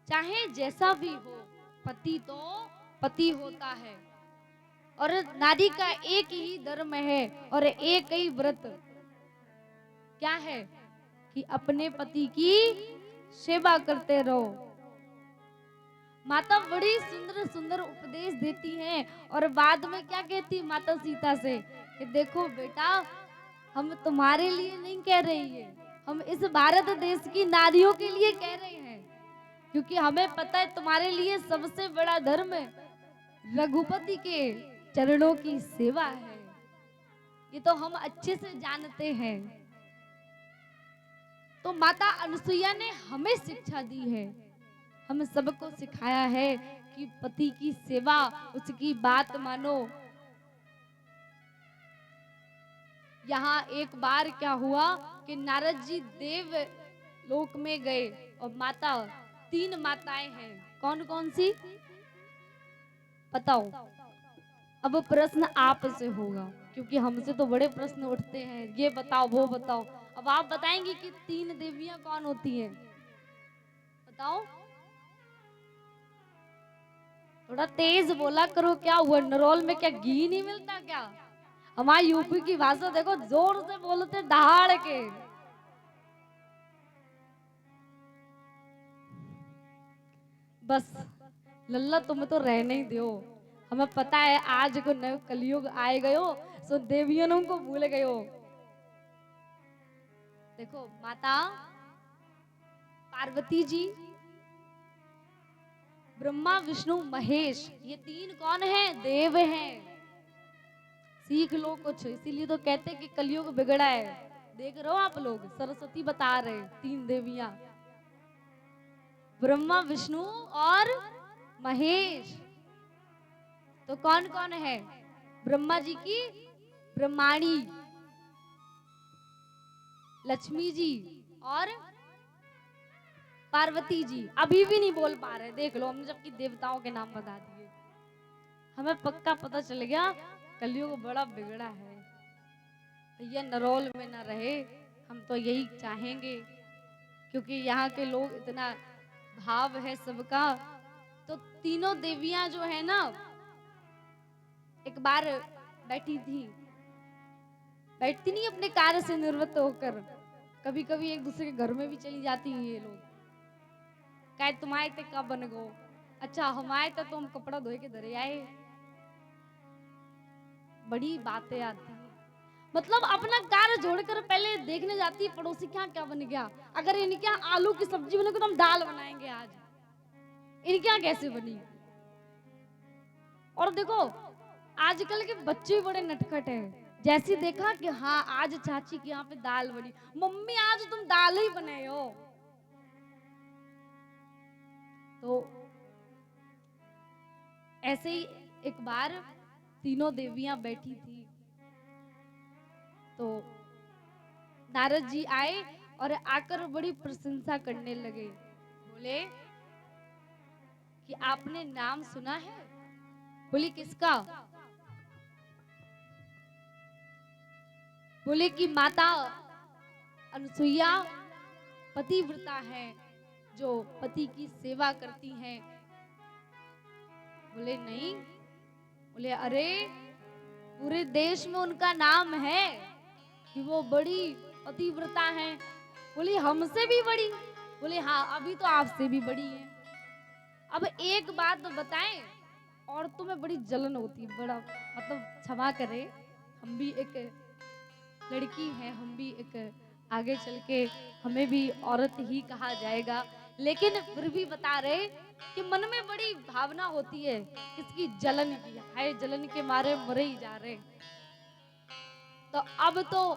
चाहे जैसा भी हो, पति तो पति होता है। और नारी का एक ही धर्म है और एक ही व्रत। क्या है? कि अपने पति की सेवा करते रहो। माता बड़ी सुंदर सुंदर उपदेश देती हैं और बाद में क्या कहती माता सीता से कि देखो बेटा, हम तुम्हारे लिए नहीं कह रही है, हम इस भारत देश की नारियों के लिए कह रहे हैं, क्योंकि हमें पता है तुम्हारे लिए सबसे बड़ा धर्म रघुपति के चरणों की सेवा है। ये तो हम अच्छे से जानते हैं। तो माता अनसुईया ने हमें शिक्षा दी है, हम सबको सिखाया है कि पति की सेवा, उसकी बात मानो। यहाँ एक बार क्या हुआ कि नारद जी देव लोक में गए और माता, 3 माताएं हैं। कौन कौन सी बताओ? अब प्रश्न आप से होगा, क्योंकि हमसे तो बड़े प्रश्न उठते हैं, ये बताओ वो बताओ। अब आप बताएंगे कि 3 देवियां कौन होती हैं? बताओ, थोड़ा तेज बोला करो। क्या हुआ, नरोल में क्या घी नहीं मिलता क्या? हमारी यूपी की भाषा देखो, जोर से बोलते दहाड़ के। बस लल्ला तुम तो रहने ही दो, हमें पता है आज को नव कलयुग आए गयो, सो देवियों को भूल गयो। देखो माता पार्वती जी, ब्रह्मा विष्णु महेश, ये 3 कौन हैं? देव हैं। सीख लो कुछ, इसीलिए तो कहते हैं कि कलयुग बिगड़ा है। देख रहे हो आप लोग, सरस्वती बता रहे 3 देवियां, ब्रह्मा विष्णु और महेश। तो कौन कौन है? ब्रह्मा जी की ब्रह्माणी, लक्ष्मी जी और पार्वती जी। अभी भी नहीं बोल पा रहे, देख लो, हमने जबकि देवताओं के नाम बता दिए। हमें पक्का पता चल गया कलयुग बड़ा बिगड़ा है। भैया नरोल में ना रहे, हम तो यही चाहेंगे, क्योंकि यहाँ के लोग इतना भाव है सबका। तो तीनों देवियां जो है ना, एक बार बैठी थी, बैठती नहीं अपने कार्य से निवृत्त होकर, कभी कभी एक दूसरे के घर में भी चली जाती हैं ये लोग। कहे तुम्हारे ते कब बन गो? अच्छा हमारे ते तो हम कपड़ा धोए के धरे आए। बड़ी बातें आती हैं, मतलब अपना कार्य छोड़कर पहले देखने जाती है पड़ोसी क्या क्या बन गया। अगर इनके यहाँ आलू की सब्जी बनेगी तो हम दाल बनाएंगे आज, इनके यहाँ कैसे बनी। और देखो आजकल के बच्चे बड़े नटखट हैं, जैसे देखा कि हाँ आज चाची के यहाँ पे दाल बनी, मम्मी आज तुम दाल ही बनाए हो। तो ऐसे ही एक बार तीनों देवियां बैठी थी, तो नारद जी आए और आकर बड़ी प्रशंसा करने लगे। बोले कि आपने नाम सुना है? बोली किसका? बोले कि माता अनसुईया पतिव्रता है, जो पति की सेवा करती हैं। बोले नहीं। बोले अरे पूरे देश में उनका नाम है कि वो बड़ी पतिव्रता है। बोली हमसे भी बड़ी? बोले हाँ अभी तो आपसे भी बड़ी है। अब एक बात तो बताएं, औरतों में बड़ी जलन होती है, बड़ा मतलब क्षमा करें, हम भी एक लड़की हैं, हम भी एक आगे चल के हमें भी औरत ही कहा जाएगा, लेकिन फिर भी बता रहे कि मन में बड़ी भावना होती है किसकी? जलन की। हाय जलन के मारे मरे ही जा रहे। तो अब तो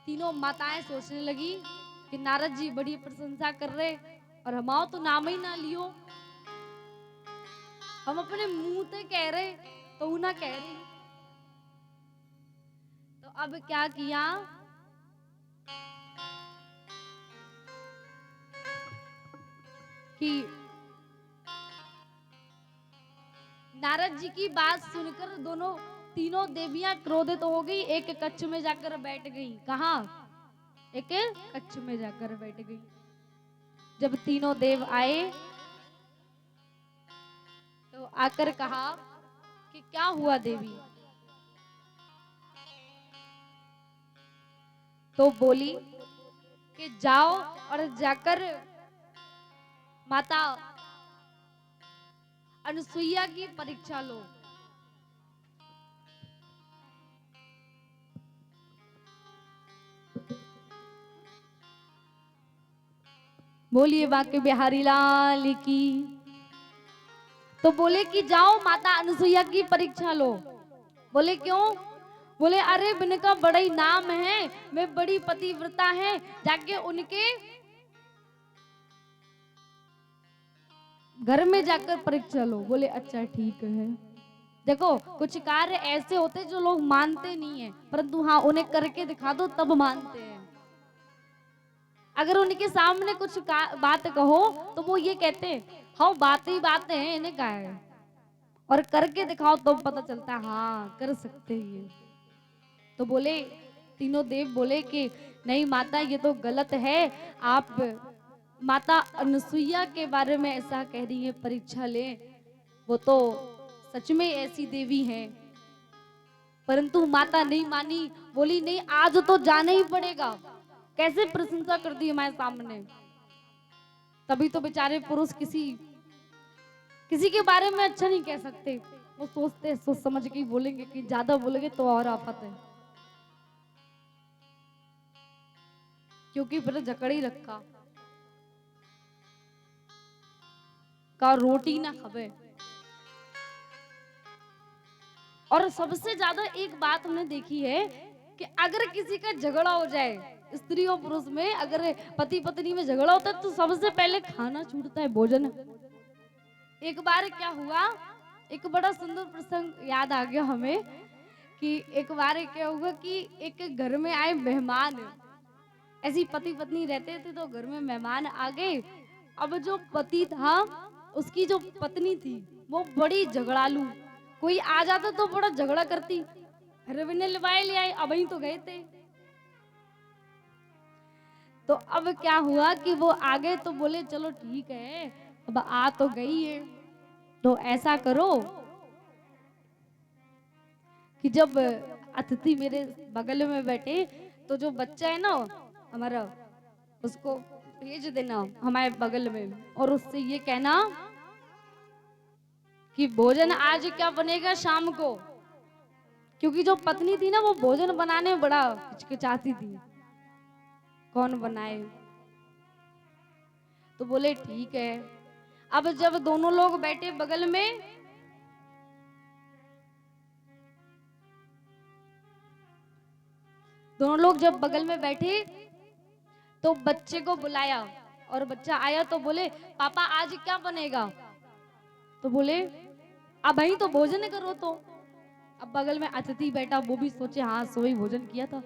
तीनों माताएं सोचने लगी कि नारद जी बड़ी प्रशंसा कर रहे और हमारा तो नाम ही ना लियो, हम अपने मुंह से कह रहे तो ना कह रही। तो अब क्या किया कि नारद जी की बात सुनकर दोनों तीनों देवियां क्रोधित तो हो गई, एक कच्छ में जाकर बैठ गई। कहा? एक कच्छ में जाकर बैठ गई। जब तीनों देव आए तो आकर कहा कि क्या हुआ देवी? तो बोली कि जाओ और जाकर माता अनुसुईया की परीक्षा लो। बोलिए बांके बिहारी लाल की। तो बोले कि जाओ माता अनुसुईया की परीक्षा लो। बोले क्यों? बोले अरे इनका बड़ा ही नाम है, मैं बड़ी पतिव्रता है, जाके उनके घर में जाकर परीक्षा लो। बोले अच्छा ठीक है। देखो कुछ कार्य ऐसे होते जो लोग मानते नहीं है, परंतु हाँ उन्हें करके दिखा दो तब मानते हैं। अगर उनके सामने कुछ बात कहो तो वो ये कहते हैं हाँ बातें ही बातें हैं, इन्हें क्या है, और करके दिखाओ तो पता चलता है हाँ कर सकते हैं। तो बोले तीनों देव बोले कि नहीं माता ये तो गलत है, आप माता अनुसुईया के बारे में ऐसा कह रही है, परीक्षा ले, वो तो सच में ऐसी देवी हैं। परंतु माता नहीं मानी, बोली नहीं आज तो जाना ही पड़ेगा। कैसे प्रशंसा कर दी हमारे सामने। तभी तो बेचारे पुरुष किसी के बारे में अच्छा नहीं कह सकते, वो सोचते सोच समझ के बोलेंगे कि ज्यादा बोलेंगे तो और आफत है, क्योंकि फिर जकड़ ही रखा का रोटी ना खबे। और सबसे ज्यादा एक बात हमने देखी है कि अगर किसी का झगड़ा हो जाए, स्त्री और पुरुष में अगर पति पत्नी में झगड़ा होता है तो सबसे पहले खाना छूटता है, भोजन। एक बार क्या हुआ, एक बड़ा सुंदर प्रसंग याद आ गया हमें कि एक बार क्या हुआ कि एक घर में आए मेहमान, ऐसी पति पत्नी रहते थे तो घर में मेहमान आ गए। अब जो पति था उसकी जो पत्नी थी वो बड़ी झगड़ालू, कोई आ जाता तो बड़ा झगड़ा करती, फिर भी लिवाए ले आए, अब ही तो गए थे। तो अब क्या हुआ कि वो आ गए तो बोले चलो ठीक है अब आ तो गई है, तो ऐसा करो कि जब अतिथि मेरे बगल में बैठे तो जो बच्चा है ना हमारा उसको भेज देना हमारे बगल में, और उससे ये कहना कि भोजन आज क्या बनेगा शाम को, क्योंकि जो पत्नी थी ना वो भोजन बनाने में बड़ा हिचकिचाती थी, कौन बनाए। तो बोले ठीक है। अब जब दोनों लोग बैठे बगल में, दोनों लोग जब बगल में बैठे तो बच्चे को बुलाया और बच्चा आया तो बोले पापा आज क्या बनेगा। तो बोले अब ही तो भोजन करो। तो अब बगल में अतिथि बैठा, वो भी सोचे हाँ सोई भोजन किया था।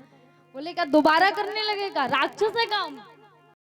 बोले क्या दोबारा करने लगेगा, राक्षस है काम।